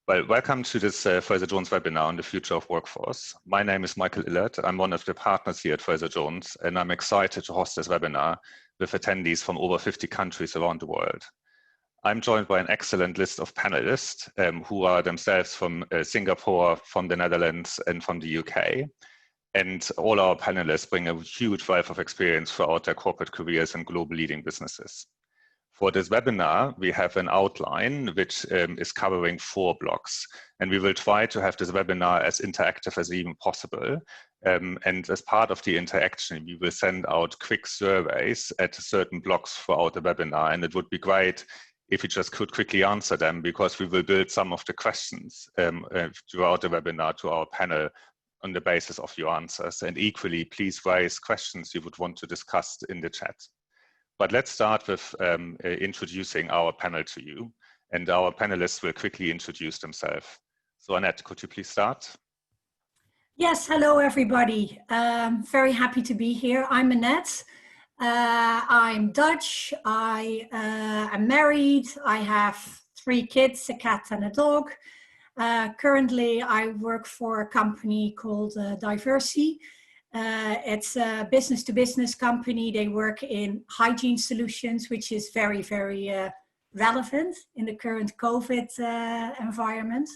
Well, welcome to this Frazer Jones webinar on the future of workforce. My name is Michael Illert. I'm one of the partners here at Frazer Jones, and I'm excited to host this webinar with attendees from over 50 countries around the world. I'm joined by an excellent list of panelists who are themselves from Singapore, from the Netherlands, and from the UK. And all our panelists bring a huge wealth of experience throughout their corporate careers and global leading businesses. For this webinar, we have an outline which is covering 4 blocks, and we will try to have this webinar as interactive as even possible. And as part of the interaction, we will send out quick surveys at certain blocks throughout the webinar, and it would be great if you just could quickly answer them, because we will build some of the questions throughout the webinar to our panel on the basis of your answers. And equally, please raise questions you would want to discuss in the chat. But let's start with introducing our panel to you, and our panelists will quickly introduce themselves. So Annette, could you please start? Yes, hello everybody. Very happy to be here. I'm Annette. I'm Dutch. I am married. I have 3 kids, a cat and a dog. Currently, I work for a company called Diversey. It's a business-to-business company. They work in hygiene solutions, which is very, very relevant in the current COVID environment.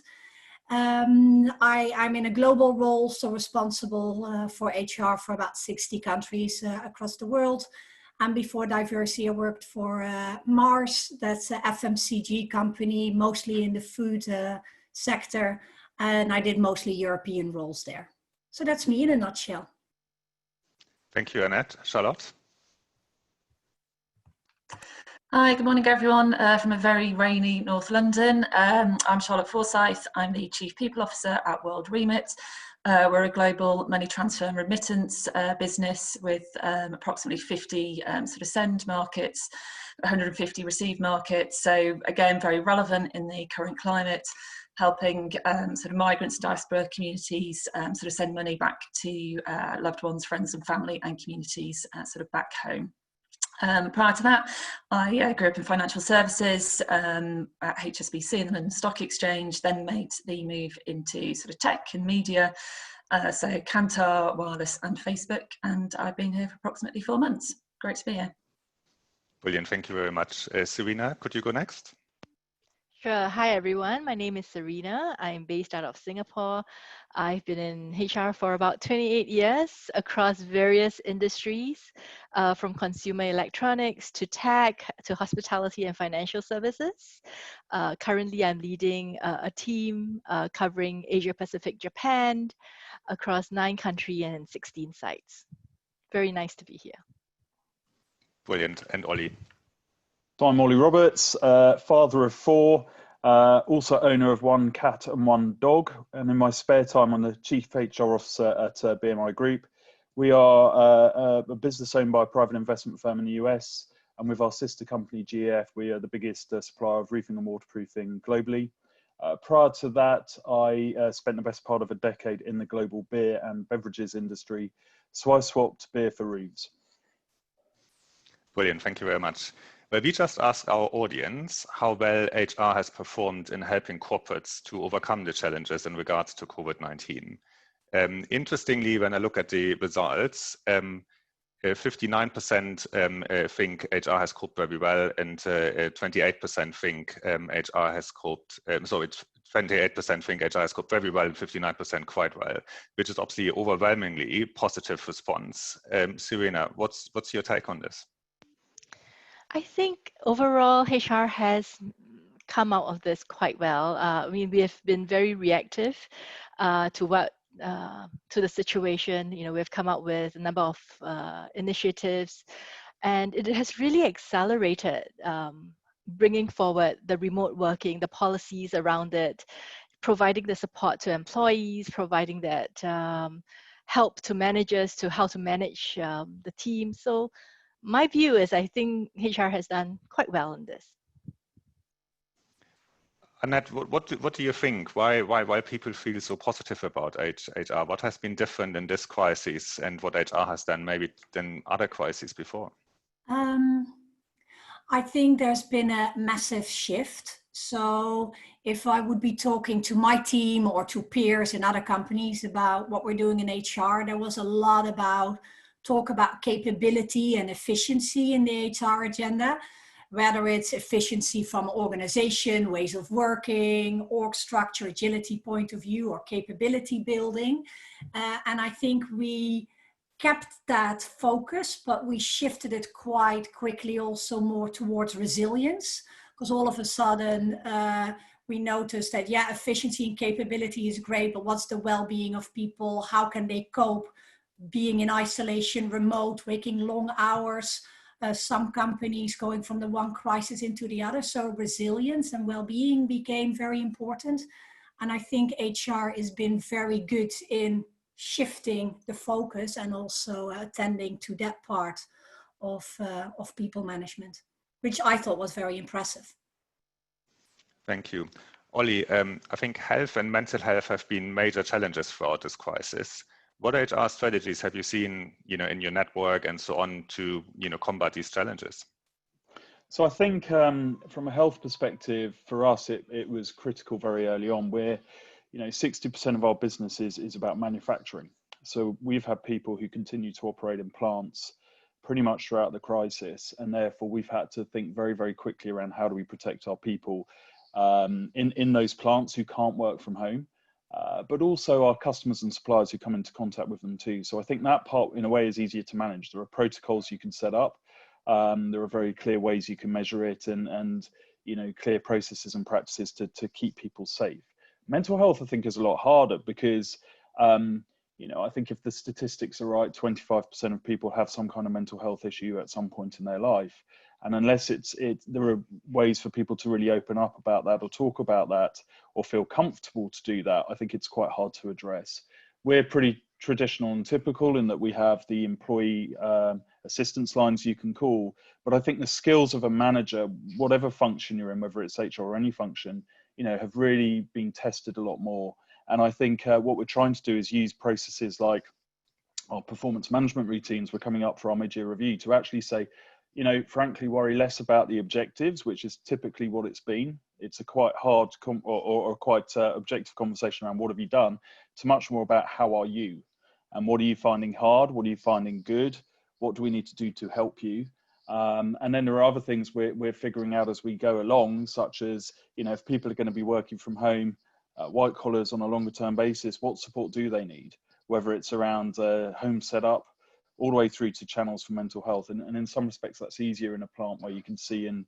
I'm in a global role, so responsible for HR for about 60 countries across the world. And before Diversey, I worked for Mars. That's an FMCG company, mostly in the food sector. And I did mostly European roles there. So that's me in a nutshell. Thank you, Annette. Charlotte? Hi, good morning, everyone, from a very rainy North London. I'm Charlotte Forsyth. I'm the Chief People Officer at WorldRemit. We're a global money transfer and remittance business with approximately 50 sort of send markets, 150 receive markets. So again, very relevant in the current climate, helping sort of migrants and diaspora communities sort of send money back to loved ones, friends and family and communities sort of back home. Prior to that, I grew up in financial services at HSBC and the London Stock Exchange, then made the move into sort of tech and media, so Kantar, Wireless and Facebook, and I've been here for approximately 4 months. Great to be here. Brilliant, thank you very much. Serena, could you go next? Sure. Hi, everyone. My name is Serena. I'm based out of Singapore. I've been in HR for about 28 years across various industries, from consumer electronics to tech to hospitality and financial services. Currently, I'm leading a team covering Asia Pacific, Japan, across 9 countries and 16 sites. Very nice to be here. Brilliant. And Ollie? So I'm Ollie Roberts, father of 4, also owner of 1 cat and 1 dog. And in my spare time, I'm the Chief HR Officer at BMI Group. We are a business owned by a private investment firm in the US. And with our sister company, GF, we are the biggest supplier of roofing and waterproofing globally. Prior to that, I spent the best part of a decade in the global beer and beverages industry. So I swapped beer for roofs. Brilliant, thank you very much. Well, we just asked our audience how well HR has performed in helping corporates to overcome the challenges in regards to COVID-19. Interestingly, when I look at the results, 59% think HR has coped very well, and 28% think HR has coped, 28% think HR has coped very well, and 59% quite well, which is obviously overwhelmingly positive response. Serena, what's your take on this? I think overall HR has come out of this quite well. I mean, we have been very reactive to the situation. You know, we've come up with a number of initiatives, and it has really accelerated bringing forward the remote working, the policies around it, providing the support to employees, providing that help to managers to how to manage the team. So my view is I think HR has done quite well in this. Annette, what do you think? Why people feel so positive about HR? What has been different in this crisis, and what HR has done maybe than other crises before? I think there's been a massive shift. So if I would be talking to my team or to peers in other companies about what we're doing in HR, there was a lot about talk about capability and efficiency in the HR agenda, whether it's efficiency from organization, ways of working, org structure, agility point of view, or capability building. And I think we kept that focus, but we shifted it quite quickly also more towards resilience, because all of a sudden we noticed that, yeah, efficiency and capability is great, but what's the well-being of people? How can they cope being in isolation, remote, working long hours? Some companies going from the one crisis into the other. So resilience and well-being became very important. And I think HR has been very good in shifting the focus and also attending to that part of people management, which I thought was very impressive. Thank you. Ollie, I think health and mental health have been major challenges throughout this crisis. What HR strategies have you seen, in your network and so on to, combat these challenges? So I think from a health perspective, for us, it was critical very early on, where 60% of our business is about manufacturing. So we've had people who continue to operate in plants pretty much throughout the crisis, and therefore we've had to think very, very quickly around how do we protect our people in those plants who can't work from home. But also our customers and suppliers who come into contact with them too. So I think that part, in a way, is easier to manage. There are protocols you can set up. There are very clear ways you can measure it, and clear processes and practices to keep people safe. Mental health, I think, is a lot harder because, I think if the statistics are right, 25% of people have some kind of mental health issue at some point in their life. And unless there are ways for people to really open up about that or talk about that or feel comfortable to do that, I think it's quite hard to address. We're pretty traditional and typical in that we have the employee assistance lines you can call, but I think the skills of a manager, whatever function you're in, whether it's HR or any function, have really been tested a lot more. And I think what we're trying to do is use processes like our performance management routines. We're coming up for our mid-year review to actually say, frankly, worry less about the objectives, which is typically what it's been. It's a quite hard or quite objective conversation around what have you done, to much more about how are you and what are you finding hard, what are you finding good, what do we need to do to help you. And then there are other things we're figuring out as we go along, such as, if people are going to be working from home, white collars on a longer term basis, what support do they need? Whether it's around home setup, all the way through to channels for mental health. And in some respects, that's easier in a plant where you can see and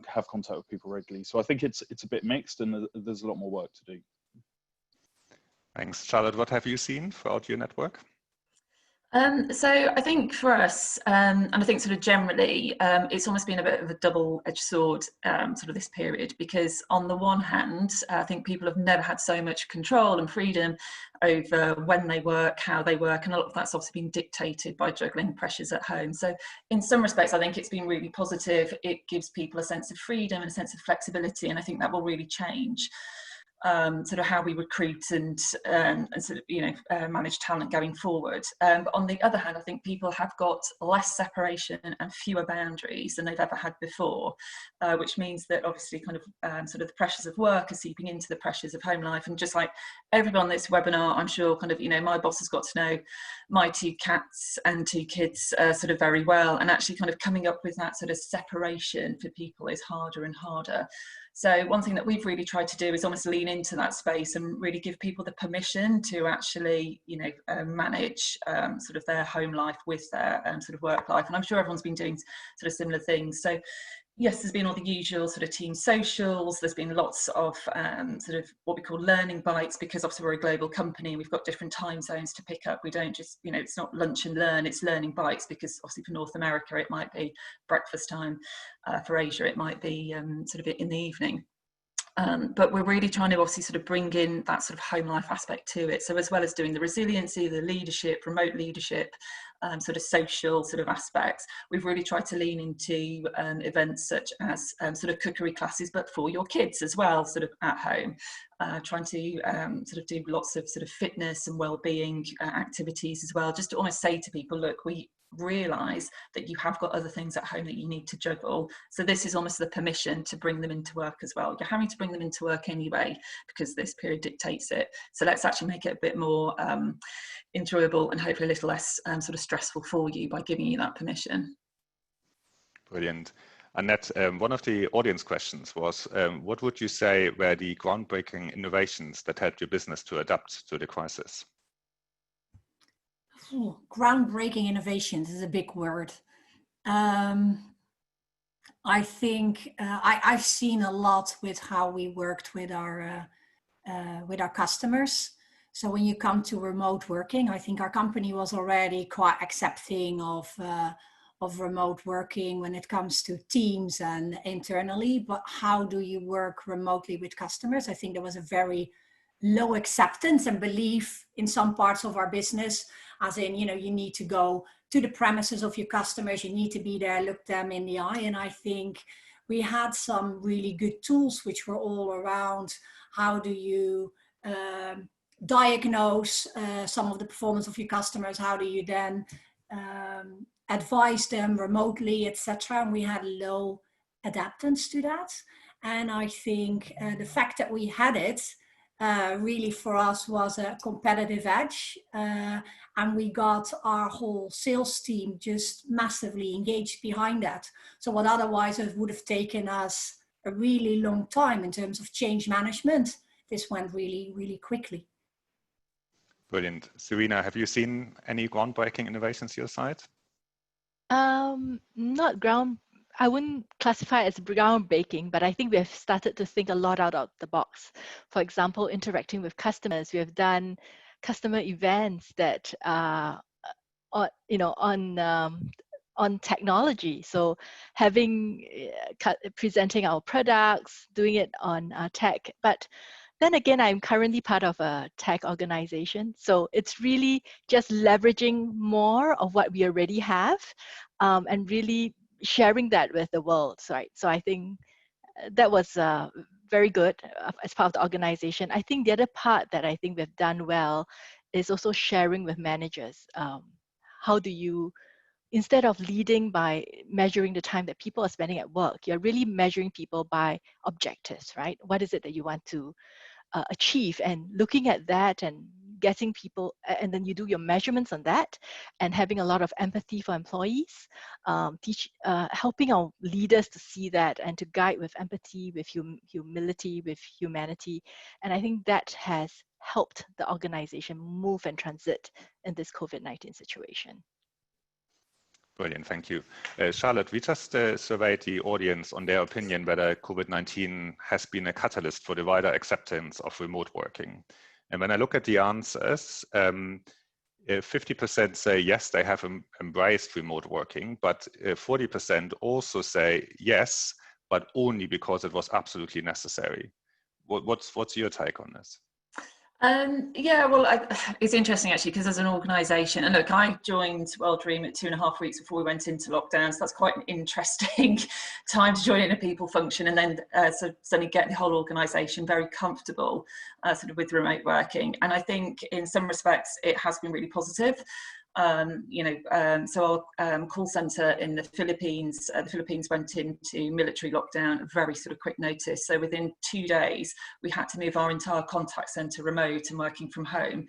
have contact with people regularly. So I think it's a bit mixed, and there's a lot more work to do. Thanks. Charlotte, what have you seen throughout your network? So I think for us, and I think sort of generally, it's almost been a bit of a double-edged sword sort of this period, because on the one hand, I think people have never had so much control and freedom over when they work, how they work, and a lot of that's obviously been dictated by juggling pressures at home. So in some respects, I think it's been really positive. It gives people a sense of freedom and a sense of flexibility, and I think that will really change sort of how we recruit and sort of manage talent going forward. But on the other hand, I think people have got less separation and fewer boundaries than they've ever had before, which means that obviously kind of sort of the pressures of work are seeping into the pressures of home life. And just like everyone on this webinar, I'm sure kind of my boss has got to know my 2 cats and 2 kids sort of very well, and actually kind of coming up with that sort of separation for people is harder and harder. So one thing that we've really tried to do is almost lean into that space and really give people the permission to actually, manage sort of their home life with their sort of work life. And I'm sure everyone's been doing sort of similar things. So yes, there's been all the usual sort of team socials. There's been lots of sort of what we call learning bites, because obviously we're a global company and we've got different time zones to pick up. We don't just, it's not lunch and learn, it's learning bites, because obviously for North America, it might be breakfast time. For Asia, it might be sort of in the evening. But we're really trying to obviously sort of bring in that sort of home life aspect to it. So as well as doing the resiliency, the leadership, remote leadership, sort of social sort of aspects, we've really tried to lean into events such as sort of cookery classes, but for your kids as well, sort of at home. Trying to sort of do lots of sort of fitness and well-being activities as well, just to almost say to people, look, we realise that you have got other things at home that you need to juggle. So this is almost the permission to bring them into work as well. You're having to bring them into work anyway because this period dictates it. So let's actually make it a bit more enjoyable and hopefully a little less sort of stressful for you by giving you that permission. Brilliant. Annette, one of the audience questions was, what would you say were the groundbreaking innovations that helped your business to adapt to the crisis? Ooh, groundbreaking innovations is a big word. I think I've seen a lot with how we worked with our customers. So when you come to remote working, I think our company was already quite accepting of remote working when it comes to teams and internally. But how do you work remotely with customers? I think there was a very low acceptance and belief in some parts of our business, as in, you know, you need to go to the premises of your customers, you need to be there, look them in the eye. And I think we had some really good tools which were all around how do you diagnose some of the performance of your customers, how do you then advise them remotely, etc. And we had low adaptance to that. And I think the fact that we had it really for us was a competitive edge, and we got our whole sales team just massively engaged behind that. So what otherwise it would have taken us a really long time in terms of change management, this went really, really quickly. Brilliant. Serena, have you seen any groundbreaking innovations your side? I wouldn't classify it as groundbreaking, but I think we have started to think a lot out of the box. For example, interacting with customers. We have done customer events that are, on technology. So presenting our products, doing it on tech. But then again, I'm currently part of a tech organization. So it's really just leveraging more of what we already have, and really sharing that with the world, right? So I think that was very good as part of the organization. I think the other part that I think we've done well is also sharing with managers. How do you, instead of leading by measuring the time that people are spending at work, you're really measuring people by objectives, right? What is it that you want to achieve, and looking at that and getting people, and then you do your measurements on that, and having a lot of empathy for employees, helping our leaders to see that and to guide with empathy, with humility, with humanity. And I think that has helped the organization move and transit in this COVID-19 situation. Brilliant, thank you. Charlotte, we just surveyed the audience on their opinion whether COVID-19 has been a catalyst for the wider acceptance of remote working. And when I look at the answers, 50% say yes, they have embraced remote working, but 40% also say yes, but only because it was absolutely necessary. What's your take on this? Yeah, well, it's interesting actually, because as an organisation, and look, I joined WorldRemit 2.5 weeks before we went into lockdown, so that's quite an interesting time to join in a people function, and then suddenly get the whole organisation very comfortable sort of with remote working. And I think in some respects it has been really positive. So our call centre in the Philippines went into military lockdown at very sort of quick notice. So within 2 days, we had to move our entire contact centre remote and working from home,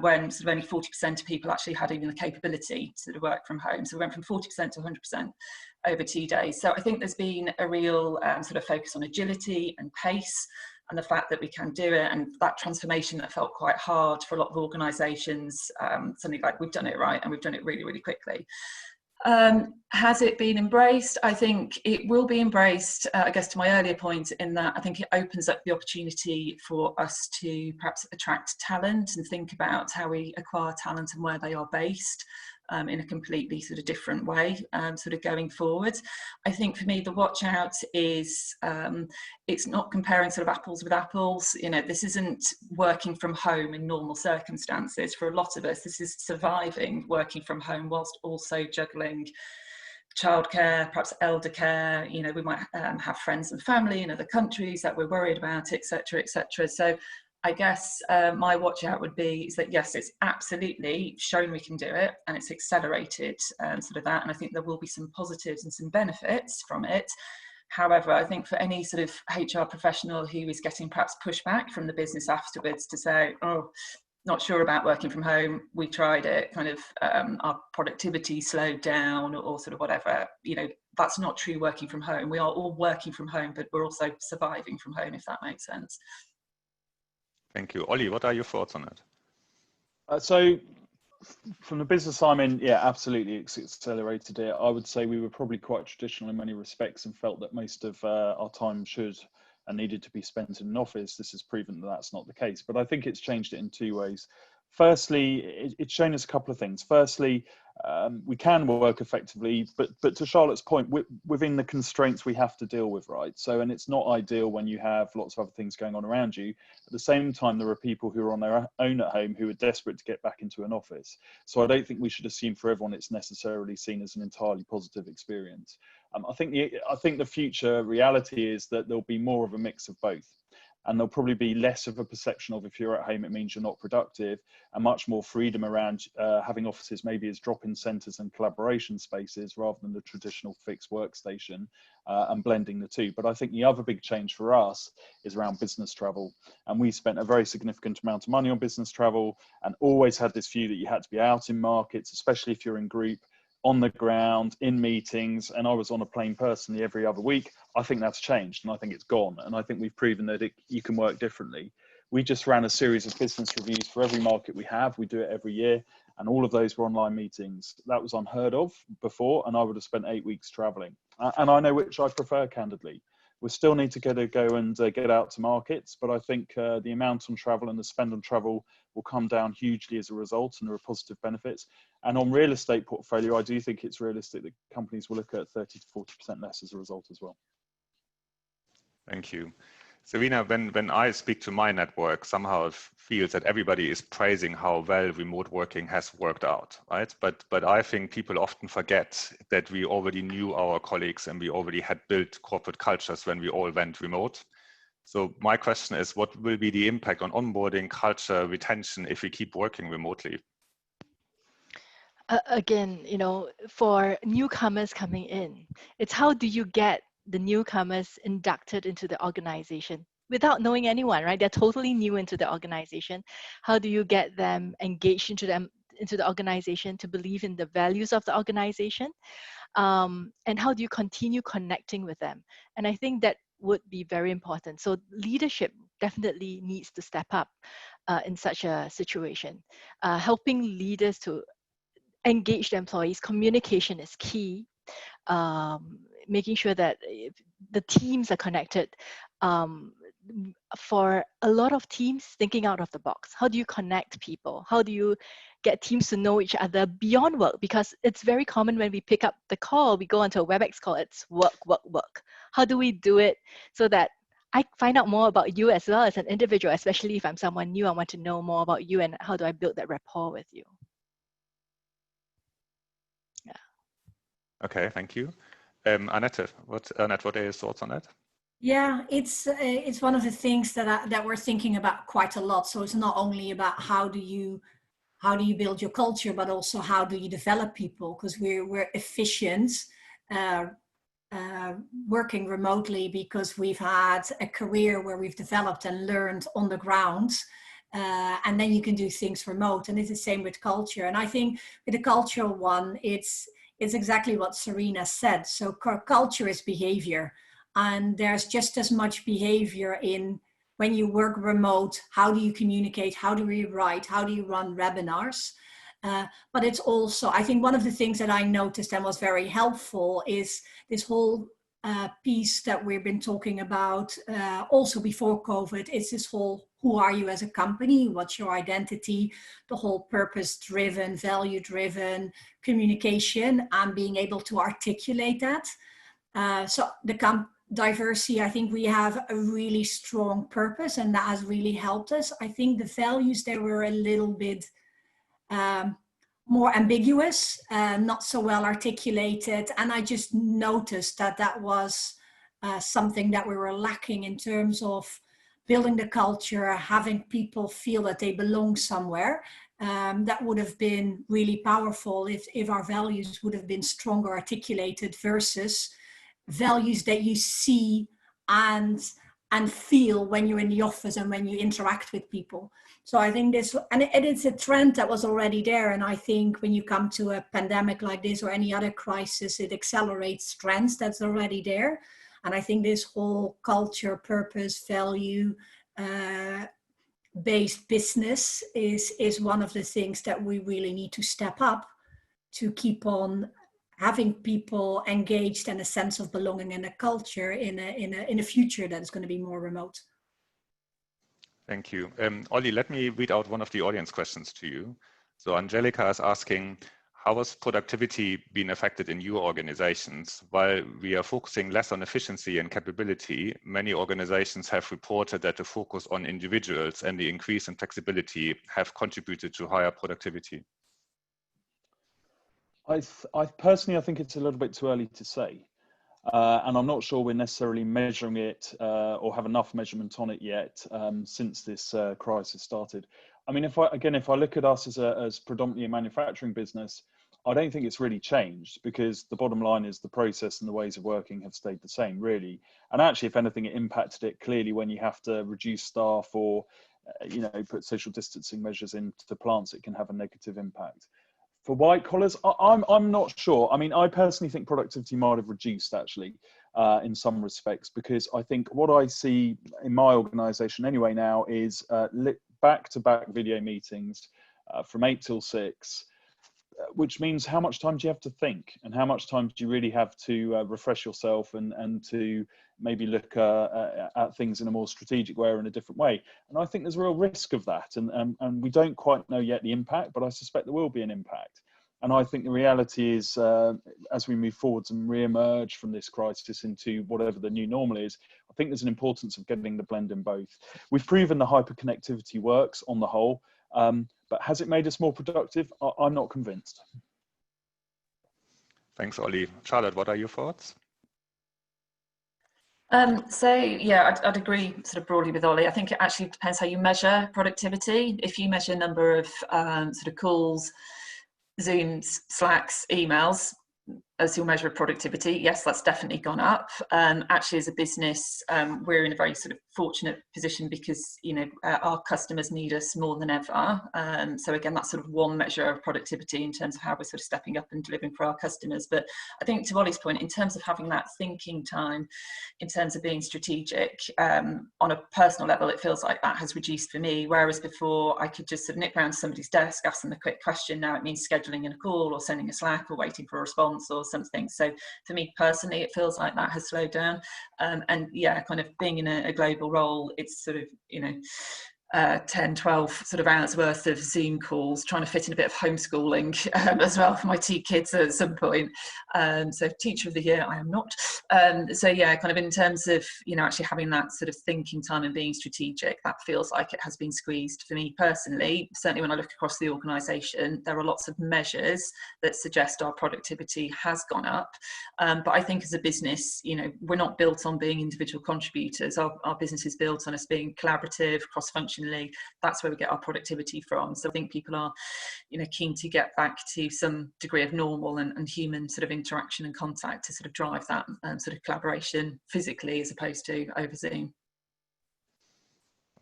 when sort of only 40% of people actually had even the capability to sort of work from home. So we went from 40% to 100% over 2 days. So I think there's been a real sort of focus on agility and pace, and the fact that we can do it, and that transformation that felt quite hard for a lot of organisations, something like we've done it right, and we've done it really, really quickly. Has it been embraced? I think it will be embraced, I guess to my earlier point, in that I think it opens up the opportunity for us to perhaps attract talent and think about how we acquire talent and where they are based. In a completely sort of different way, sort of going forward. I think for me, the watch out is it's not comparing sort of apples with apples. You know, this isn't working from home in normal circumstances. For a lot of us, this is surviving working from home whilst also juggling childcare, perhaps elder care. You know, we might have friends and family in other countries that we're worried about, etc., etc. So I guess my watch out would be is that, yes, it's absolutely shown we can do it, and it's accelerated sort of that. And I think there will be some positives and some benefits from it. However, I think for any sort of HR professional who is getting perhaps pushback from the business afterwards to say, oh, not sure about working from home, we tried it, kind of our productivity slowed down, or sort of whatever, you know, that's not true working from home. We are all working from home, but we're also surviving from home, if that makes sense. Thank you. Ollie, what are your thoughts on it? So from the business I'm in, yeah, absolutely, it's accelerated it. I would say we were probably quite traditional in many respects and felt that most of our time should and needed to be spent in an office. This has proven that that's not the case, but I think it's changed it in two ways. Firstly, it's shown us a couple of things. Firstly, we can work effectively, but to Charlotte's point, within the constraints we have to deal with, right? So, and it's not ideal when you have lots of other things going on around you. At the same time, there are people who are on their own at home who are desperate to get back into an office. So I don't think we should assume for everyone it's necessarily seen as an entirely positive experience. I think the future reality is that there'll be more of a mix of both. And there'll probably be less of a perception of if you're at home, it means you're not productive, and much more freedom around having offices maybe as drop-in centres and collaboration spaces rather than the traditional fixed workstation, and blending the two. But I think the other big change for us is around business travel. And we spent a very significant amount of money on business travel and always had this view that you had to be out in markets, especially if you're in group, on the ground, in meetings, and I was on a plane personally every other week. I think that's changed, and I think it's gone. And I think we've proven that you can work differently. We just ran a series of business reviews for every market we have. We do it every year, and all of those were online meetings. That was unheard of before, and I would have spent 8 weeks traveling. And I know which I prefer, candidly. We still need to go and get out to markets, but I think the amount on travel and the spend on travel will come down hugely as a result, and there are positive benefits. And on real estate portfolio, I do think it's realistic that companies will look at 30 to 40% less as a result as well. Thank you. Serena, when I speak to my network, somehow it feels that everybody is praising how well remote working has worked out, right? But I think people often forget that we already knew our colleagues and we already had built corporate cultures when we all went remote. So my question is, what will be the impact on onboarding, culture, retention if we keep working remotely? Again, you know, for newcomers coming in, it's how do you get the newcomers inducted into the organization without knowing anyone, right? They're totally new into the organization. How do you get them engaged into the organization, to believe in the values of the organization? And how do you continue connecting with them? And I think that would be very important. So leadership definitely needs to step up in such a situation. Helping leaders to engage the employees. Communication is key. Making sure that the teams are connected. For a lot of teams, thinking out of the box. How do you connect people? How do you get teams to know each other beyond work? Because it's very common when we pick up the call, we go onto a WebEx call, it's work, work, work. How do we do it so that I find out more about you as well as an individual, especially if I'm someone new, I want to know more about you, and how do I build that rapport with you? Okay, thank you. Annette, what are your thoughts on that? Yeah, it's one of the things that we're thinking about quite a lot. So it's not only about how do you build your culture, but also how do you develop people, because we're efficient working remotely because we've had a career where we've developed and learned on the ground. And then you can do things remote, and it's the same with culture. And I think with the cultural one, it's exactly what Serena said. So culture is behavior, and there's just as much behavior in when you work remote. How do you communicate? How do you write? How do you run webinars? But it's also, I think one of the things that I noticed and was very helpful is this whole piece that we've been talking about also before COVID. It's this whole, who are you as a company? What's your identity? The whole purpose-driven, value-driven communication, and being able to articulate that. So the Diversey, I think we have a really strong purpose, and that has really helped us. I think the values, they were a little bit more ambiguous, not so well articulated. And I just noticed that was something that we were lacking in terms of building the culture, having people feel that they belong somewhere. That would have been really powerful if our values would have been stronger articulated versus values that you see and feel when you're in the office and when you interact with people. So I think this, and it's a trend that was already there. And I think when you come to a pandemic like this or any other crisis, it accelerates trends that's already there. And I think this whole culture, purpose, value, based business is one of the things that we really need to step up to keep on having people engaged and a sense of belonging in a culture in a future that is going to be more remote. Thank you. Ollie, let me read out one of the audience questions to you. So Angelica is asking, how has productivity been affected in your organizations? While we are focusing less on efficiency and capability, many organizations have reported that the focus on individuals and the increase in flexibility have contributed to higher productivity. I personally, I think it's a little bit too early to say. And I'm not sure we're necessarily measuring it or have enough measurement on it yet since this crisis started. I mean, if I look at us as predominantly a manufacturing business, I don't think it's really changed, because the bottom line is the process and the ways of working have stayed the same, really. And actually, if anything, it impacted it clearly when you have to reduce staff or, you know, put social distancing measures into plants. It can have a negative impact. For white collars, I'm not sure. I mean, I personally think productivity might have reduced, actually, in some respects, because I think what I see in my organisation anyway now is back-to-back video meetings from 8 till 6, which means how much time do you have to think, and how much time do you really have to refresh yourself and to maybe look at things in a more strategic way or in a different way. And I think there's a real risk of that, and we don't quite know yet the impact, but I suspect there will be an impact. And I think the reality is, as we move forwards and re-emerge from this crisis into whatever the new normal is, I think there's an importance of getting the blend in both. We've proven the hyperconnectivity works on the whole, but has it made us more productive? I'm not convinced. Thanks, Ollie. Charlotte, what are your thoughts? So yeah, I'd agree sort of broadly with Ollie. I think it actually depends how you measure productivity. If you measure number of sort of calls, Zooms, Slacks, emails as your measure of productivity, yes, that's definitely gone up. Actually, as a business, we're in a very sort of fortunate position because, you know, our customers need us more than ever. So again, that's sort of one measure of productivity in terms of how we're sort of stepping up and delivering for our customers. But I think to Ollie's point, in terms of having that thinking time, in terms of being strategic, on a personal level, it feels like that has reduced for me. Whereas before, I could just sort of nip round to somebody's desk, ask them a quick question. Now it means scheduling in a call or sending a Slack or waiting for a response or something. So for me personally, it feels like that has slowed down. And yeah, kind of being in a global role, it's sort of, you know, 10, 12 sort of hours worth of Zoom calls, trying to fit in a bit of homeschooling as well for my 2 kids at some point. So teacher of the year, I am not. So yeah, kind of in terms of, you know, actually having that sort of thinking time and being strategic, that feels like it has been squeezed for me personally. Certainly when I look across the organisation, there are lots of measures that suggest our productivity has gone up. But I think as a business, you know, we're not built on being individual contributors. Our business is built on us being collaborative, cross-functional. That's where we get our productivity from. So I think people are, you know, keen to get back to some degree of normal and human sort of interaction and contact to sort of drive that sort of collaboration physically as opposed to over Zoom.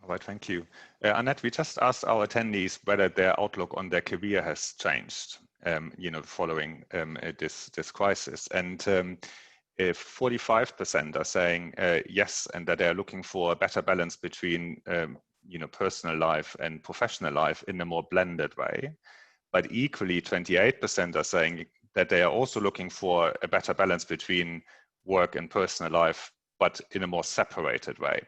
All right, thank you. Annette, we just asked our attendees whether their outlook on their career has changed, you know, following this crisis. And if 45% are saying yes, and that they're looking for a better balance between you know, personal life and professional life in a more blended way. But equally, 28% are saying that they are also looking for a better balance between work and personal life, but in a more separated way.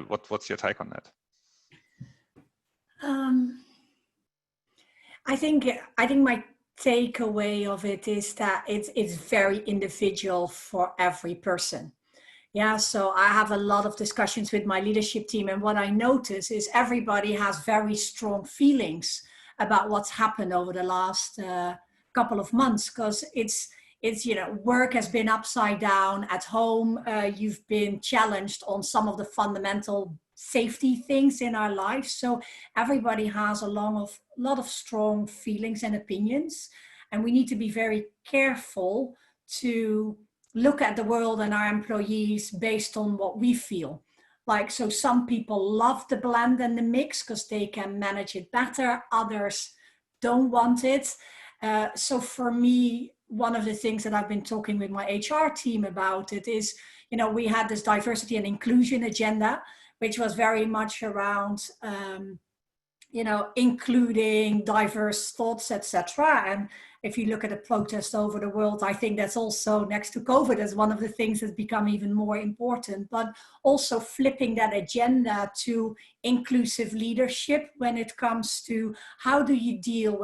What's your take on that? I think my takeaway of it is that it's very individual for every person. Yeah, so I have a lot of discussions with my leadership team, and what I notice is everybody has very strong feelings about what's happened over the last couple of months, because it's, work has been upside down at home. You've been challenged on some of the fundamental safety things in our lives. So everybody has a lot of strong feelings and opinions. And we need to be very careful to look at the world and our employees based on what we feel. Like, so some people love the blend and the mix because they can manage it better. Others don't want it. So for me, one of the things that I've been talking with my HR team about it is, we had this diversity and inclusion agenda, which was very much around, including diverse thoughts, etc. And if you look at the protests over the world, I think that's also, next to COVID, as one of the things that's become even more important, but also flipping that agenda to inclusive leadership when it comes to how do you deal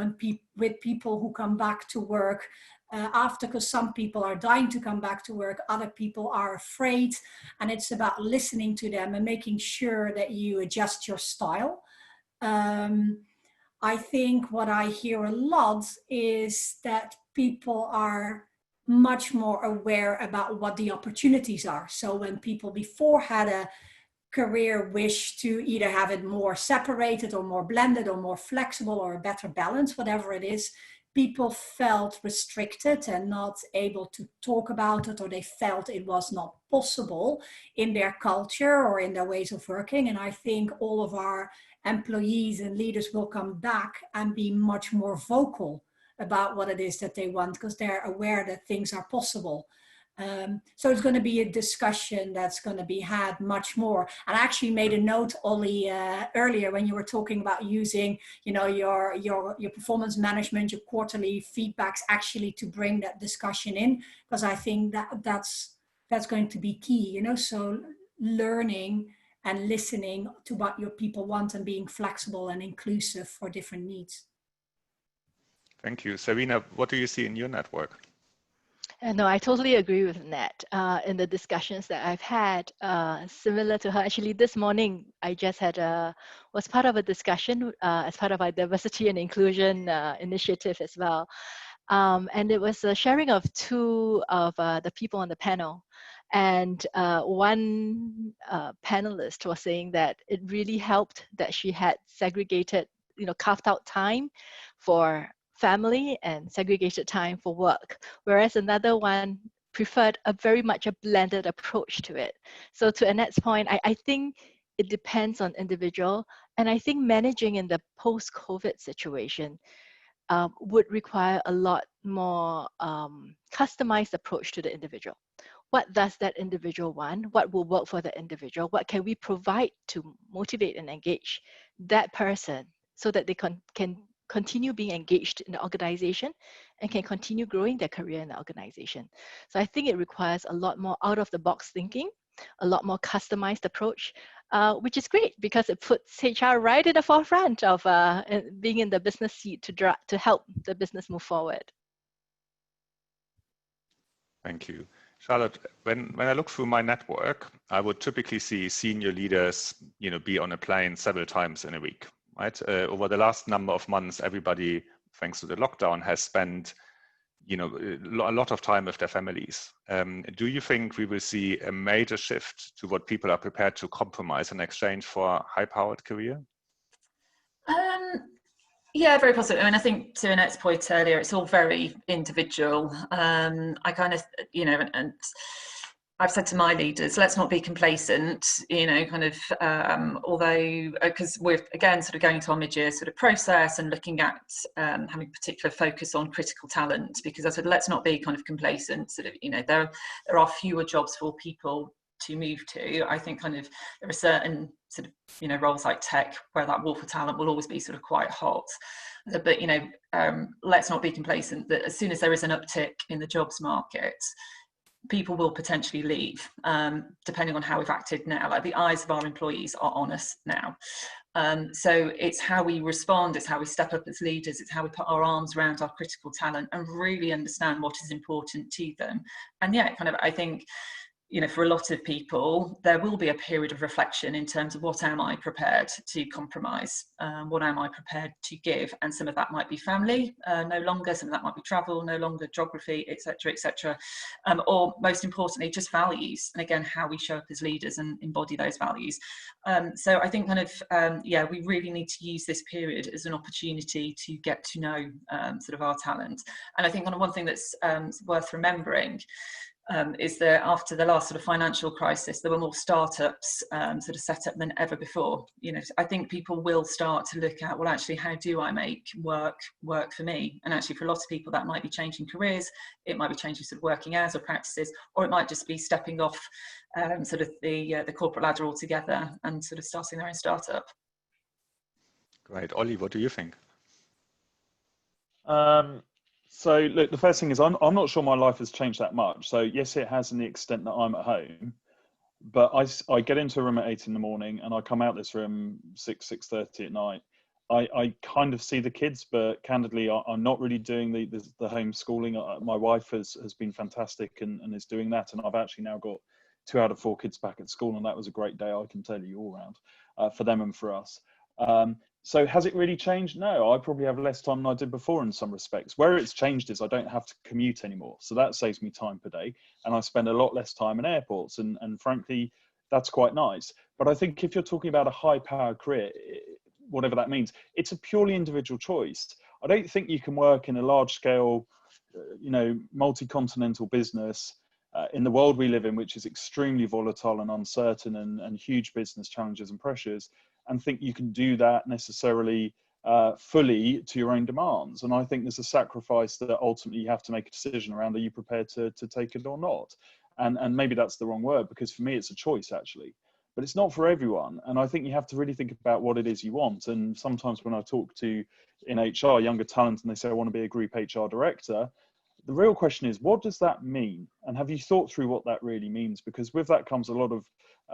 with people who come back to work after, because some people are dying to come back to work, other people are afraid, and it's about listening to them and making sure that you adjust your style. I think what I hear a lot is that people are much more aware about what the opportunities are. So when people before had a career wish to either have it more separated or more blended or more flexible or a better balance, whatever it is, people felt restricted and not able to talk about it, or they felt it was not possible in their culture or in their ways of working. And I think all of our employees and leaders will come back and be much more vocal about what it is that they want, because they're aware that things are possible. So it's going to be a discussion that's going to be had much more. And I actually made a note, Ollie, earlier when you were talking about using, your performance management, your quarterly feedbacks, actually to bring that discussion in, because I think that's going to be key. So learning and listening to what your people want and being flexible and inclusive for different needs. Thank you. Serena, what do you see in your network? No, I totally agree with Annette. In the discussions that I've had, similar to her, actually this morning, I just was part of a discussion as part of our diversity and inclusion initiative as well. And it was a sharing of two of the people on the panel. And one panelist was saying that it really helped that she had segregated, carved out time for family and segregated time for work, whereas another one preferred very much a blended approach to it. So to Annette's point, I think it depends on individual, and I think managing in the post-COVID situation would require a lot more customized approach to the individual. What does that individual want? What will work for the individual? What can we provide to motivate and engage that person so that they can continue being engaged in the organization and can continue growing their career in the organization? So I think it requires a lot more out-of-the-box thinking, a lot more customized approach, which is great because it puts HR right in the forefront of being in the business seat to help the business move forward. Thank you. Charlotte, when I look through my network, I would typically see senior leaders, be on a plane several times in a week. Right? Over the last number of months, everybody, thanks to the lockdown, has spent, a lot of time with their families. Do you think we will see a major shift to what people are prepared to compromise in exchange for a high-powered career? Yeah, very positive. I mean, I think to Annette's point earlier, it's all very individual. I kind of, and I've said to my leaders, let's not be complacent, although, because we're, again, sort of going to our mid-year sort of process and looking at having a particular focus on critical talent, because I said, let's not be kind of complacent, there are fewer jobs for people to move to. I think there are certain sort of, roles like tech where that war for talent will always be sort of quite hot. But, let's not be complacent that as soon as there is an uptick in the jobs market, people will potentially leave, depending on how we've acted now. Like, the eyes of our employees are on us now. So it's how we respond, it's how we step up as leaders, it's how we put our arms around our critical talent and really understand what is important to them. And yeah, I think, you know, for a lot of people, there will be a period of reflection in terms of what am I prepared to compromise, what am I prepared to give, and some of that might be family, no longer, some of that might be travel, no longer geography, etc., or most importantly, just values, and again, how we show up as leaders and embody those values. So I think kind of, yeah, we really need to use this period as an opportunity to get to know sort of our talent. And I think kind of one thing that's worth remembering is that after the last sort of financial crisis, there were more startups sort of set up than ever before. You know, I think people will start to look at, well, actually, how do I make work for me? And actually, for a lot of people, that might be changing careers, it might be changing sort of working hours or practices, or it might just be stepping off sort of the corporate ladder altogether and sort of starting their own startup. Great. Ollie, what do you think? So look, the first thing is I'm not sure my life has changed that much. So yes, it has in the extent that I'm at home, but I get into a room at 8 in the morning and I come out this room 6:30 at night. I kind of see the kids, but candidly, I'm not really doing the homeschooling. My wife has been fantastic and is doing that. And I've actually now got 2 out of 4 kids back at school. And that was a great day, I can tell you, all round for them and for us. So has it really changed? No, I probably have less time than I did before in some respects. Where it's changed is I don't have to commute anymore. So that saves me time per day. And I spend a lot less time in airports. And frankly, that's quite nice. But I think if you're talking about a high-powered career, whatever that means, it's a purely individual choice. I don't think you can work in a large-scale, multi-continental business in the world we live in, which is extremely volatile and uncertain and huge business challenges and pressures, and think you can do that necessarily fully to your own demands. And I think there's a sacrifice that ultimately you have to make a decision around, are you prepared to take it or not? And maybe that's the wrong word, because for me it's a choice actually, but it's not for everyone. And I think you have to really think about what it is you want. And sometimes when I talk to in HR younger talent and they say I want to be a group HR director, the real question is, what does that mean? And have you thought through what that really means? Because with that comes a lot of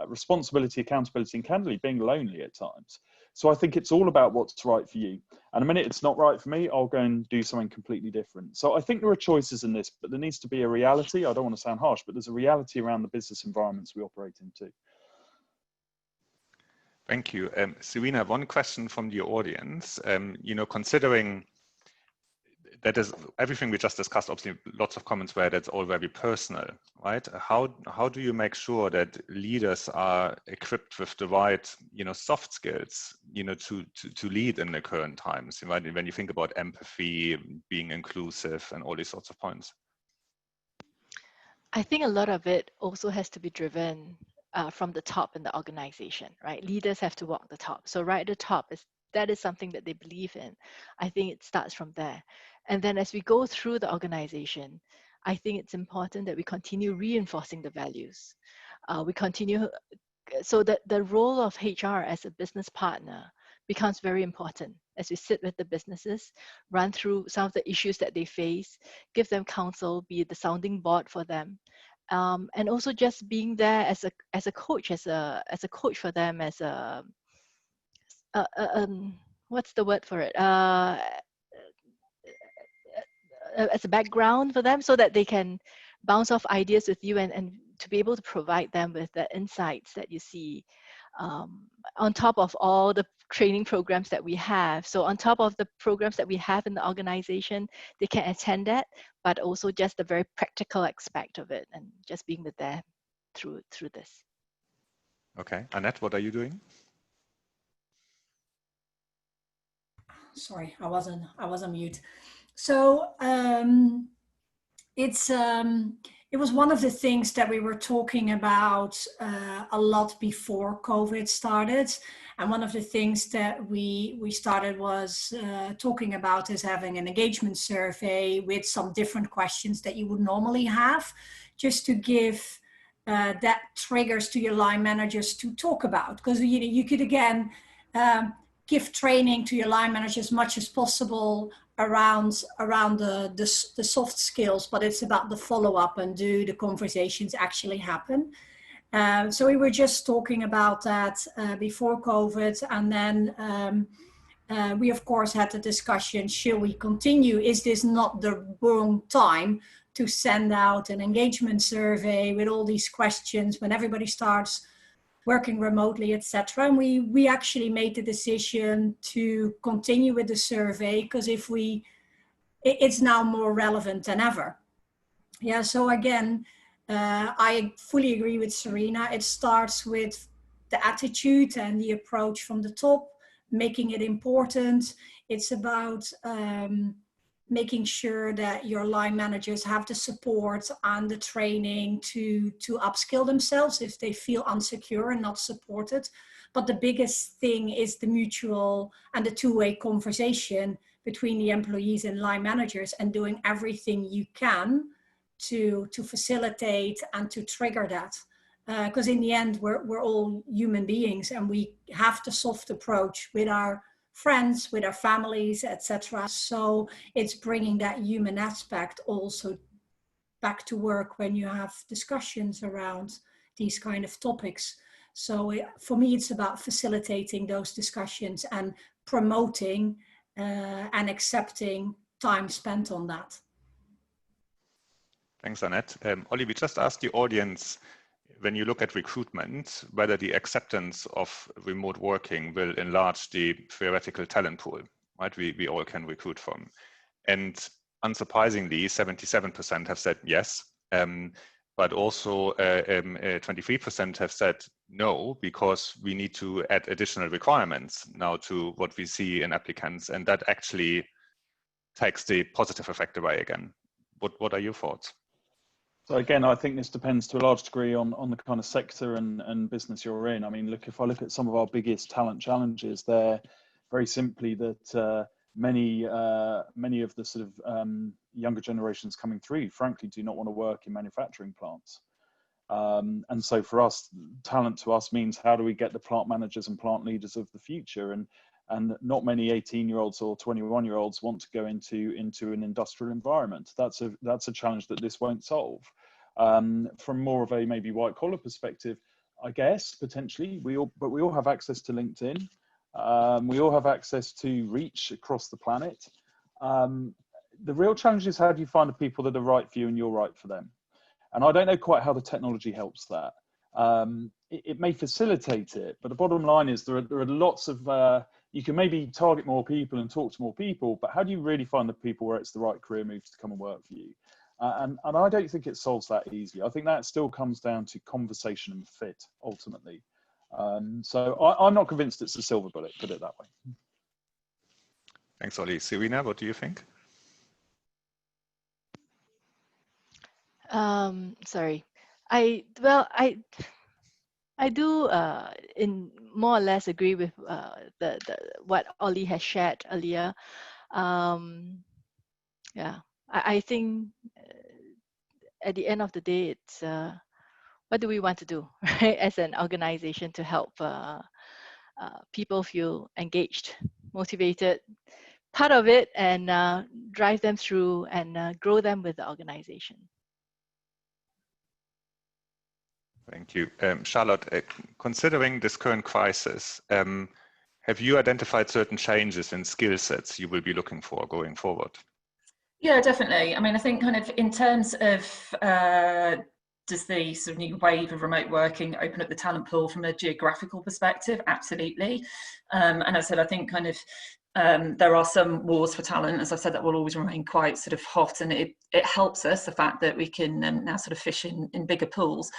responsibility, accountability, and candidly being lonely at times. So I think it's all about what's right for you. And the minute it's not right for me, I'll go and do something completely different. So I think there are choices in this, but there needs to be a reality. I don't want to sound harsh, but there's a reality around the business environments we operate in too. Thank you. Serena, one question from the audience. Considering that is everything we just discussed, obviously lots of comments where that's all very personal, right? How do you make sure that leaders are equipped with the right, soft skills, to lead in the current times, right? When you think about empathy, being inclusive and all these sorts of points. I think a lot of it also has to be driven from the top in the organization, right? Leaders have to walk the top. So right at the top, that is something that they believe in. I think it starts from there. And then as we go through the organization, I think it's important that we continue reinforcing the values. So that the role of HR as a business partner becomes very important as we sit with the businesses, run through some of the issues that they face, give them counsel, be the sounding board for them. And also just being there as a coach for them, as a what's the word for it? As a background for them, so that they can bounce off ideas with you and to be able to provide them with the insights that you see on top of all the training programs that we have. So on top of the programs that we have in the organization, they can attend that, but also just the very practical aspect of it and just being there through this. Okay, Annette, what are you doing? Sorry, I was on mute. So it was one of the things that we were talking about a lot before COVID started. And one of the things that we started was talking about is having an engagement survey with some different questions that you would normally have, just to give that triggers to your line managers to talk about. Because you could again give training to your line managers as much as possible around the soft skills, but it's about the follow-up and do the conversations actually happen. So we were just talking about that before COVID, and then we of course had the discussion, should we continue? Is this not the wrong time to send out an engagement survey with all these questions when everybody starts working remotely, etc. And we actually made the decision to continue with the survey because it's now more relevant than ever. Yeah, so again, I fully agree with Serena. It starts with the attitude and the approach from the top, making it important. It's about making sure that your line managers have the support and the training to upskill themselves if they feel insecure and not supported. But the biggest thing is the mutual and the two-way conversation between the employees and line managers, and doing everything you can to facilitate and to trigger that. Because in the end, we're all human beings, and we have the soft approach with our friends, with our families, etc. So it's bringing that human aspect also back to work when you have discussions around these kind of topics. So for me, it's about facilitating those discussions and promoting and accepting time spent on that. Thanks, Annette. Ollie, we just asked the audience, when you look at recruitment, whether the acceptance of remote working will enlarge the theoretical talent pool, right? We all can recruit from. And unsurprisingly, 77% have said yes, but also 23% have said no, because we need to add additional requirements now to what we see in applicants, and that actually takes the positive effect away again. What are your thoughts? So again, I think this depends to a large degree on the kind of sector and business you're in. I mean, look, if I look at some of our biggest talent challenges, they're very simply that many of the sort of younger generations coming through, frankly, do not want to work in manufacturing plants. And so for us, talent to us means how do we get the plant managers and plant leaders of the future? And not many 18-year-olds or 21-year-olds want to go into an industrial environment. That's a challenge that this won't solve. From more of a maybe white-collar perspective, I guess, potentially, we all have access to LinkedIn. We all have access to reach across the planet. The real challenge is how do you find the people that are right for you and you're right for them? And I don't know quite how the technology helps that. It may facilitate it, but the bottom line is there are lots of, you can maybe target more people and talk to more people, but how do you really find the people where it's the right career move to come and work for you? And I don't think it solves that easily. I think that still comes down to conversation and fit, ultimately. So I'm not convinced it's a silver bullet, put it that way. Thanks, Ollie. Serena, what do you think? Sorry, I do in more or less agree with what Ollie has shared earlier. Yeah, I think at the end of the day, it's what do we want to do, right? As an organization to help people feel engaged, motivated, part of it, and drive them through and grow them with the organization. Thank you. Charlotte, considering this current crisis, have you identified certain changes in skill sets you will be looking for going forward? Yeah, definitely. I mean, I think kind of in terms of does the sort of new wave of remote working open up the talent pool from a geographical perspective? Absolutely. And as I said, I think kind of there are some wars for talent, as I said, that will always remain quite sort of hot, and it helps us, the fact that we can now sort of fish in bigger pools.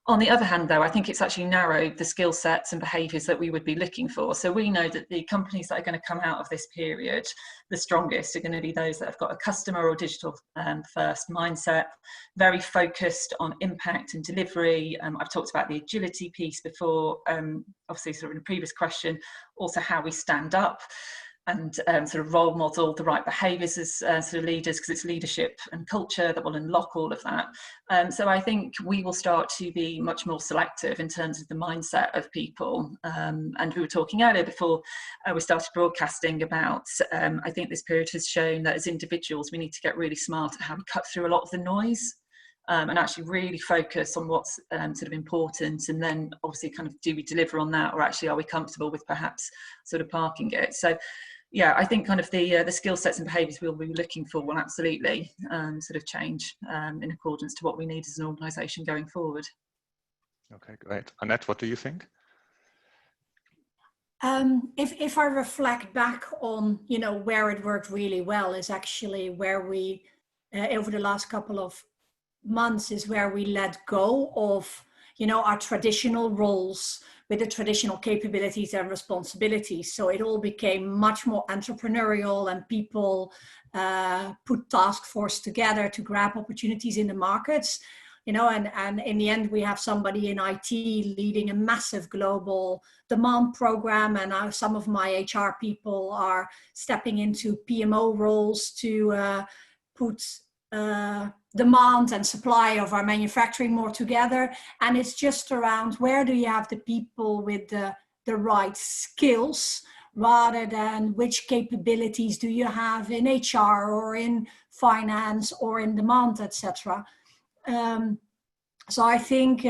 On the other hand, though, I think it's actually narrowed the skill sets and behaviours that we would be looking for. So we know that the companies that are going to come out of this period the strongest are going to be those that have got a customer or digital first mindset, very focused on impact and delivery. I've talked about the agility piece before, obviously sort of in a previous question, also how we stand up and sort of role model the right behaviours as sort of leaders, because it's leadership and culture that will unlock all of that. So I think we will start to be much more selective in terms of the mindset of people. And we were talking earlier before we started broadcasting about, I think this period has shown that as individuals, we need to get really smart at how we cut through a lot of the noise. And actually really focus on what's sort of important, and then obviously kind of do we deliver on that, or actually are we comfortable with perhaps sort of parking it? So yeah, I think kind of the skill sets and behaviours we'll be looking for will absolutely sort of change in accordance to what we need as an organisation going forward. Okay, great. Annette, what do you think? If I reflect back on, you know, where it worked really well is actually where we, over the last couple of months, is where we let go of, you know, our traditional roles with the traditional capabilities and responsibilities. So it all became much more entrepreneurial, and people put task force together to grab opportunities in the markets. You know, and in the end, we have somebody in IT leading a massive global demand program, and now some of my HR people are stepping into PMO roles to put demand and supply of our manufacturing more together. And it's just around where do you have the people with the right skills, rather than which capabilities do you have in HR or in finance or in demand, etc. So I think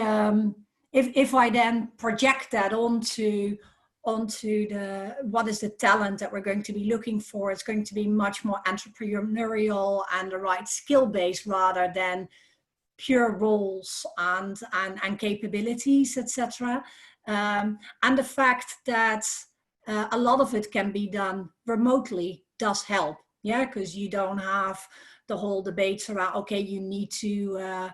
if I then project that onto the what is the talent that we're going to be looking for, it's going to be much more entrepreneurial and the right skill base, rather than pure roles and capabilities, etc. And the fact that a lot of it can be done remotely does help, yeah, because you don't have the whole debates around, okay, you need to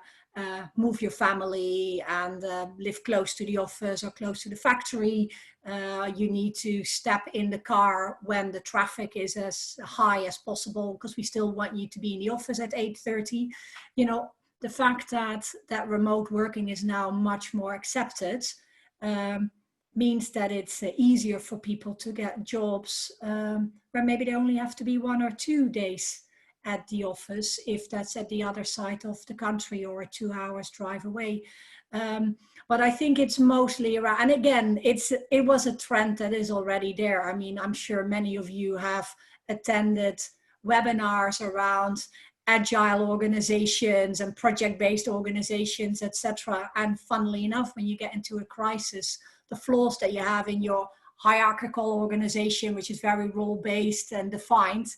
move your family and live close to the office or close to the factory. You need to step in the car when the traffic is as high as possible, because we still want you to be in the office at 8:30. You know, the fact that remote working is now much more accepted means that it's easier for people to get jobs where maybe they only have to be 1 or 2 days at the office, if that's at the other side of the country or a 2 hours drive away. But I think it's mostly around, and again, it was a trend that is already there. I mean, I'm sure many of you have attended webinars around agile organizations and project-based organizations, etc. And funnily enough, when you get into a crisis, the flaws that you have in your hierarchical organization, which is very role-based and defined,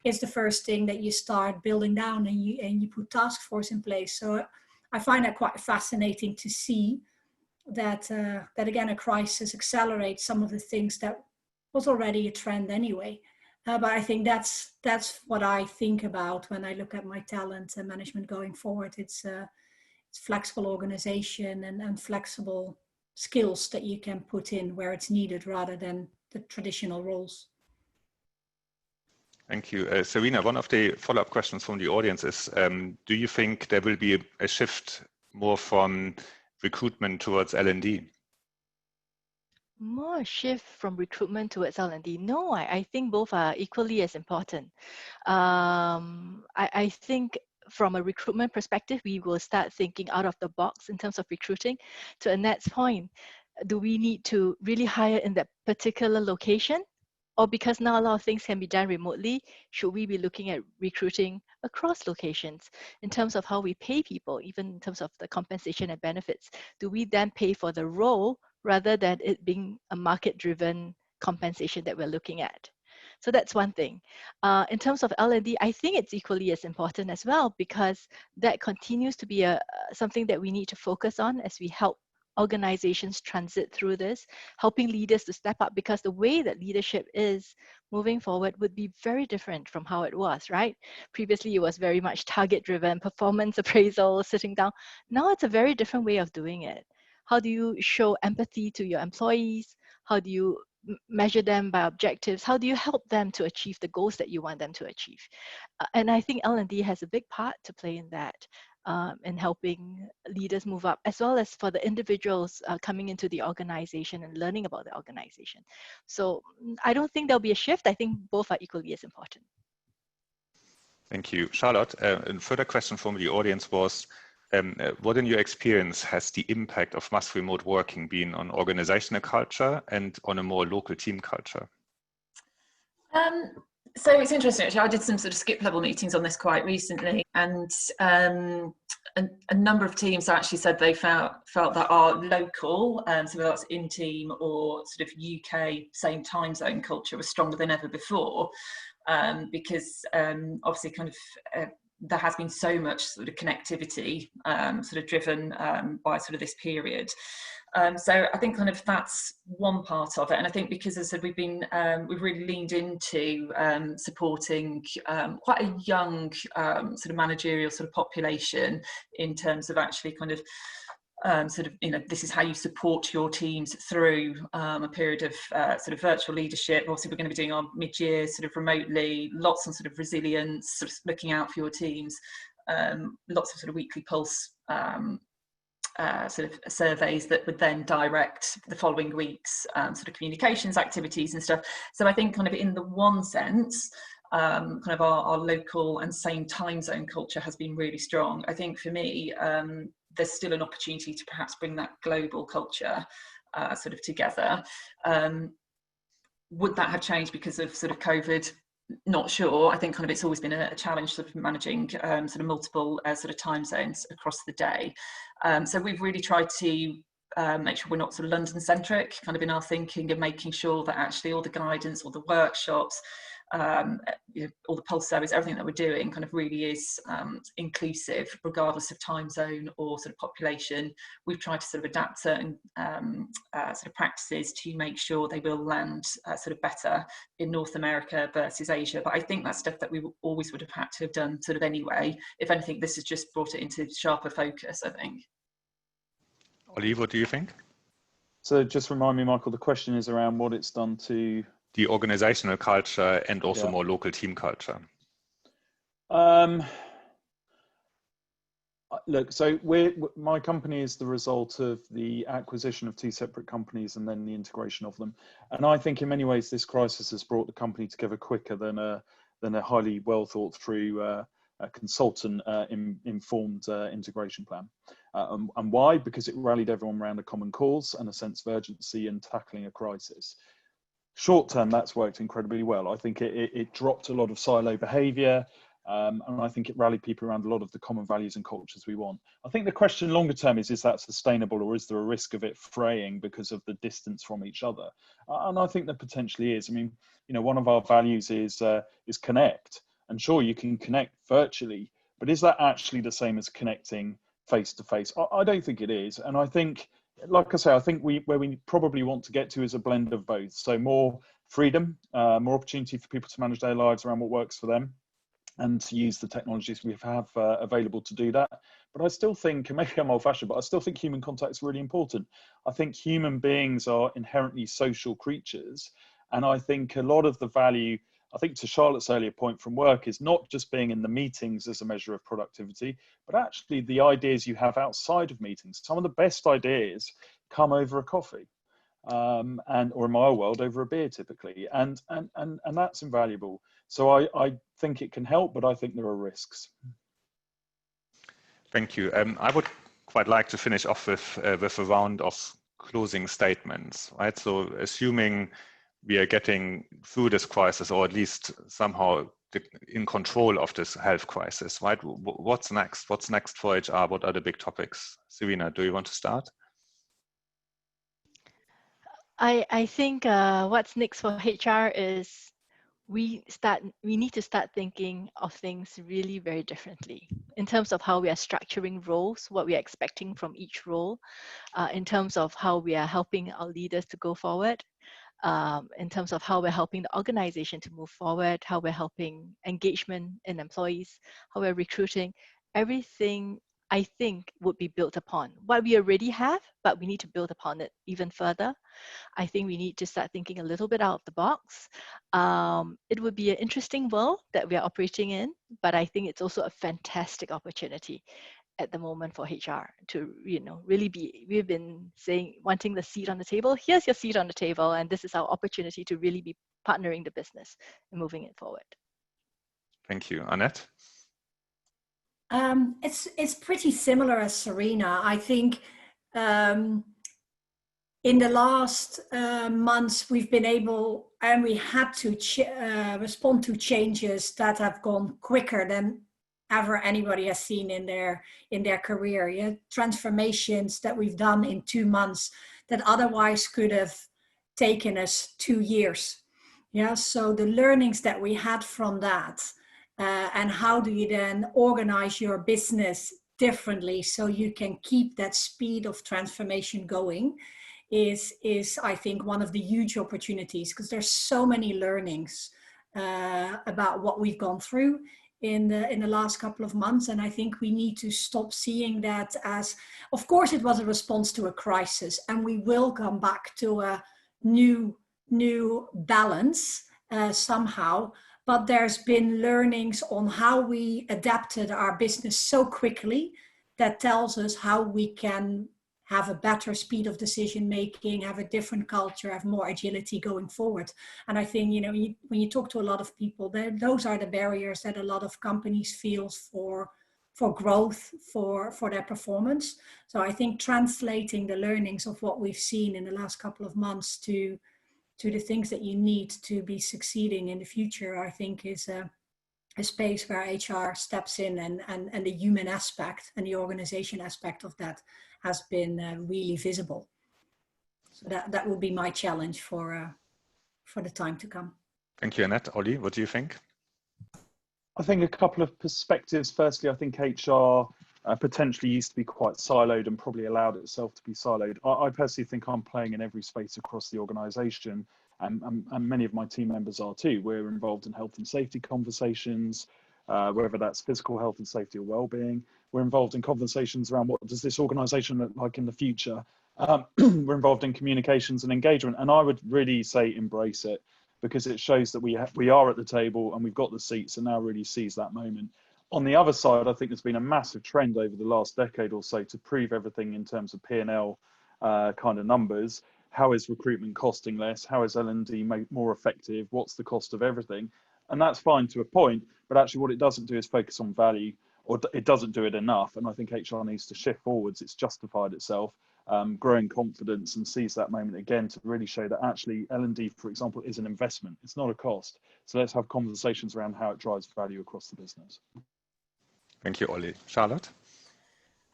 is the first thing that you start building down, and you put task force in place. So I find that quite fascinating to see that that again, a crisis accelerates some of the things that was already a trend anyway. But I think that's what I think about when I look at my talent and management going forward. It's flexible organization and flexible skills that you can put in where it's needed, rather than the traditional roles. Thank you. Serena, one of the follow-up questions from the audience is, do you think there will be a shift more from recruitment towards L&D? More shift from recruitment towards L&D? No, I think both are equally as important. I think from a recruitment perspective, we will start thinking out of the box in terms of recruiting. To Annette's point, do we need to really hire in that particular location? Or because now a lot of things can be done remotely, should we be looking at recruiting across locations in terms of how we pay people, even in terms of the compensation and benefits? Do we then pay for the role rather than it being a market-driven compensation that we're looking at? So that's one thing. In terms of L&D, I think it's equally as important as well, because that continues to be something that we need to focus on as we help organizations transit through this, helping leaders to step up, because the way that leadership is moving forward would be very different from how it was, right? Previously, it was very much target-driven, performance appraisal, sitting down. Now it's a very different way of doing it. How do you show empathy to your employees? How do you measure them by objectives? How do you help them to achieve the goals that you want them to achieve? And I think L&D has a big part to play in that. In helping leaders move up, as well as for the individuals coming into the organization and learning about the organization. So I don't think there'll be a shift. I think both are equally as important. Thank you. Charlotte, a further question from the audience was, what in your experience has the impact of mass remote working been on organizational culture and on a more local team culture? So it's interesting, actually. I did some sort of skip level meetings on this quite recently, and a number of teams actually said they felt that our local, so whether that's in team or sort of UK same time zone culture, was stronger than ever before, because obviously kind of there has been so much sort of connectivity sort of driven by sort of this period. So I think kind of that's one part of it, and I think because, as I said, we've really leaned into supporting quite a young sort of managerial sort of population in terms of actually kind of sort of, you know, this is how you support your teams through a period of sort of virtual leadership. Obviously, we're going to be doing our mid-year sort of remotely, lots on sort of resilience, sort of looking out for your teams, lots of sort of weekly pulse sort of surveys that would then direct the following week's sort of communications activities and stuff. So I think kind of in the one sense, kind of our local and same time zone culture has been really strong. I think for me, there's still an opportunity to perhaps bring that global culture sort of together. Would that have changed because of sort of COVID? Not sure. I think kind of it's always been a challenge sort of managing sort of multiple sort of time zones across the day. So we've really tried to make sure we're not sort of London centric kind of in our thinking, and making sure that actually all the guidance, all the workshops, you know, all the pulse service, everything that we're doing kind of really is inclusive regardless of time zone or sort of population. We've tried to sort of adapt certain sort of practices to make sure they will land sort of better in North America versus Asia. But I think that's stuff that we always would have had to have done sort of anyway. If anything, this has just brought it into sharper focus, I think. Ollie, what do you think? So just remind me, Michael, the question is around what it's done to the organizational culture and also more local team culture. Look, so my company is the result of the acquisition of two separate companies and then the integration of them. And I think in many ways this crisis has brought the company together quicker than a highly well thought through consultant informed integration plan. And why? Because it rallied everyone around a common cause and a sense of urgency in tackling a crisis. Short term, that's worked incredibly well. I think it dropped a lot of silo behaviour, and I think it rallied people around a lot of the common values and cultures we want. I think the question longer term is that sustainable, or is there a risk of it fraying because of the distance from each other? And I think there potentially is. I mean, you know, one of our values is connect, and sure, you can connect virtually, but is that actually the same as connecting face to face? I don't think it is, and I think, like I say, I think where we probably want to get to is a blend of both. So more freedom, more opportunity for people to manage their lives around what works for them, and to use the technologies we have available to do that. But I still think, and maybe I'm old-fashioned, but I still think human contact is really important. I think human beings are inherently social creatures, and I think a lot of the value, I think to Charlotte's earlier point from work, is not just being in the meetings as a measure of productivity, but actually the ideas you have outside of meetings. Some of the best ideas come over a coffee, and or in my world over a beer typically, and that's invaluable. So I think it can help, but I think there are risks. Thank you. I would quite like to finish off with a round of closing statements, right? So assuming we are getting through this crisis, or at least somehow in control of this health crisis, right? What's next? What's next for HR? What are the big topics? Serena, do you want to start? I think what's next for HR is we need to start thinking of things really very differently in terms of how we are structuring roles, what we are expecting from each role, in terms of how we are helping our leaders to go forward, in terms of how we're helping the organization to move forward, how we're helping engagement in employees, how we're recruiting. Everything, I think, would be built upon what we already have, but we need to build upon it even further. I think we need to start thinking a little bit out of the box. It would be an interesting world that we are operating in, but I think it's also a fantastic opportunity at the moment for HR to, you know, really be, we've been saying, wanting the seat on the table. Here's your seat on the table, and this is our opportunity to really be partnering the business and moving it forward. Thank you. Annette? It's pretty similar as Serena. I think in the last months, we've been able, and we had to respond to changes that have gone quicker than ever anybody has seen in their career. Yeah? Transformations that we've done in 2 months that otherwise could have taken us 2 years. Yeah, so the learnings that we had from that, and how do you then organize your business differently so you can keep that speed of transformation going, is I think one of the huge opportunities, because there's so many learnings about what we've gone through in the last couple of months. And I think we need to stop seeing that as, of course it was a response to a crisis, and we will come back to a new balance somehow, but there's been learnings on how we adapted our business so quickly that tells us how we can have a better speed of decision making, have a different culture, have more agility going forward. And I think, you know, when you talk to a lot of people, those are the barriers that a lot of companies feel for growth, for their performance. So I think translating the learnings of what we've seen in the last couple of months to the things that you need to be succeeding in the future, I think is a space where HR steps in, and the human aspect and the organization aspect of that has been really visible. So that will be my challenge for the time to come. Thank you, Annette. Ollie, what do you think? I think a couple of perspectives. Firstly, I think HR potentially used to be quite siloed and probably allowed itself to be siloed. I personally think I'm playing in every space across the organisation, and many of my team members are too. We're involved in health and safety conversations, whether that's physical health and safety or well-being. We're involved in conversations around what does this organisation look like in the future. We're involved in communications and engagement, and I would really say embrace it, because it shows that we are at the table and we've got the seats, and now really seize that moment. On the other side, I think there's been a massive trend over the last decade or so to prove everything in terms of P&L kind of numbers. How is recruitment costing less? How is L&D more effective? What's the cost of everything? And that's fine to a point, but actually what it doesn't do is focus on value, or it doesn't do it enough. And I think HR needs to shift forwards. It's justified itself, growing confidence, and seize that moment again to really show that actually L&D, for example, is an investment. It's not a cost. So let's have conversations around how it drives value across the business. Thank you, Ollie. Charlotte?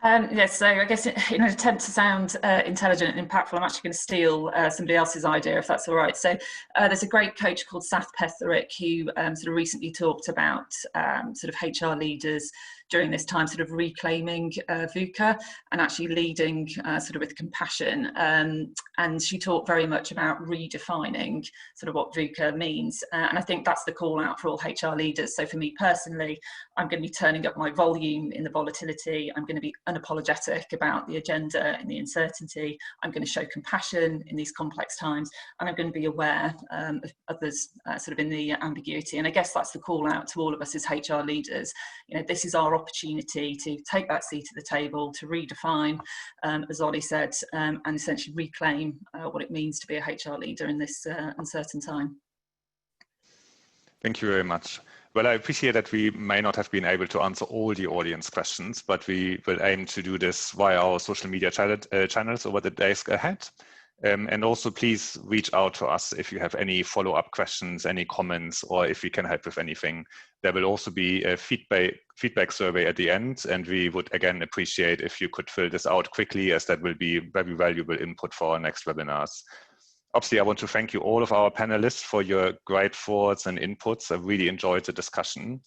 Yes, so I guess in an attempt to sound intelligent and impactful, I'm actually going to steal somebody else's idea, if that's all right. So there's a great coach called Sath Petherick who sort of recently talked about sort of HR leaders during this time sort of reclaiming VUCA and actually leading sort of with compassion. And she talked very much about redefining sort of what VUCA means. And I think that's the call out for all HR leaders. So for me personally, I'm going to be turning up my volume in the volatility. I'm going to be unapologetic about the agenda and the uncertainty. I'm going to show compassion in these complex times, and I'm going to be aware of others sort of in the ambiguity. And I guess that's the call out to all of us as HR leaders. You know, this is our opportunity to take that seat at the table, to redefine, as Ollie said, and essentially reclaim what it means to be a HR leader in this uncertain time. Thank you very much. Well, I appreciate that we may not have been able to answer all the audience questions, but we will aim to do this via our social media channels over the days ahead. And also please reach out to us if you have any follow-up questions, any comments, or if we can help with anything. There will also be a feedback survey at the end, and we would again appreciate if you could fill this out quickly, as that will be very valuable input for our next webinars. Obviously, I want to thank you all of our panelists for your great thoughts and inputs. I really enjoyed the discussion.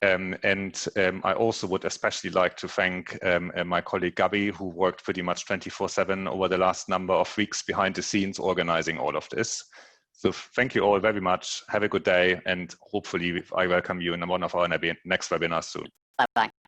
I also would especially like to thank my colleague Gabi, who worked pretty much 24/7 over the last number of weeks behind the scenes organizing all of this. So thank you all very much. Have a good day, and hopefully I welcome you in one of our next webinars soon. Bye-bye.